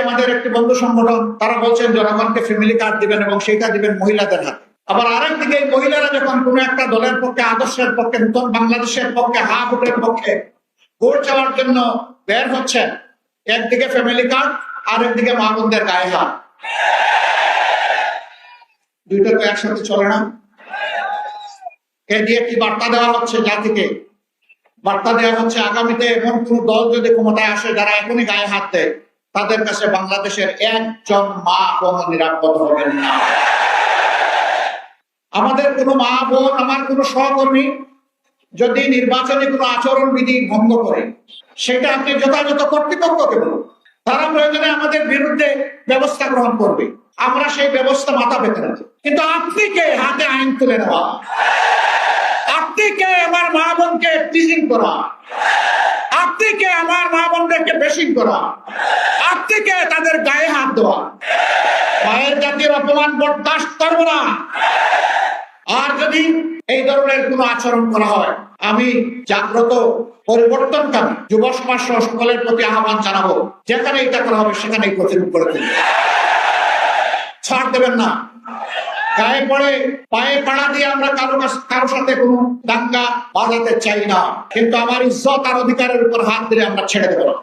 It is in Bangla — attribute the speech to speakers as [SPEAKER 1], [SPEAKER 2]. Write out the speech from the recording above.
[SPEAKER 1] আমাদের একটি বন্ধু সংগঠন, তারা বলছেন জনগণকে ফ্যামিলি কার্ড দিবেন এবং সেটা দিবেন মহিলাদের হাতে। আবার আরেকদিকে মহিলারা যখন কোনো একটা দলের পক্ষে, আদর্শের পক্ষে, নতুন বাংলাদেশের পক্ষে, হা ভোটের পক্ষে ভোট চাওয়ার জন্য বের হচ্ছেন, একদিকে ফ্যামিলি কার্ড আর একদিকে মা বোনদের গায়ে হাত। দুইটা তো একসাথে চলে না। এ দিয়ে কি বার্তা দেওয়া হচ্ছে জাতিকে? বার্তা দেওয়া হচ্ছে আগামীতে এমন কোন দল যদি ক্ষমতায় আসে যারা এখনই গায়ে হাত দেয়, তাদের কাছে বাংলাদেশের একজন মা বোন নিরাপদ হবেন না। আমাদের কোনো মা বোন, আমার কোনো সহকর্মী যদি নির্বাচনে কোনো আচরণ বিধি ভঙ্গ করে, সেটা আপনি যথাযথ কর্তৃপক্ষকে বলুন, তারা প্রয়োজনে আমাদের বিরুদ্ধে ব্যবস্থা গ্রহণ করবে, আমরা সেই ব্যবস্থা মাথা পেতে রাখি। কিন্তু আপনি কে হাতে আইন তুলে নেওয়া? আপনি কে আমার মা বোনকে টিজিং করা? আপনি কে আমার মা বোনদেরকে বেশিং করা? আপনি কে তাদের গায়ে হাত দেওয়া? মায়ের জাতির অপমান বরদাস্ত করব না। আর যদি এই ধরনের কোন আচরণ করা হয়, আমি জাগ্রত পরিবর্তনকামী যুব সমাজ সহ সকলের প্রতি আহ্বান জানাবো, যেখানে এটা করা হবে সেখানেই প্রতিরোধ করে তুলবে। ছাড় দেবেন না। গায়ে পড়ে পায়ে পাড়া দিয়ে আমরা কারো সাথে কোনো দাঙ্গা বাজাতে চাই না, কিন্তু আমার ইজ্জত আর অধিকারের উপর হাত দিলে আমরা ছেড়ে দেব না।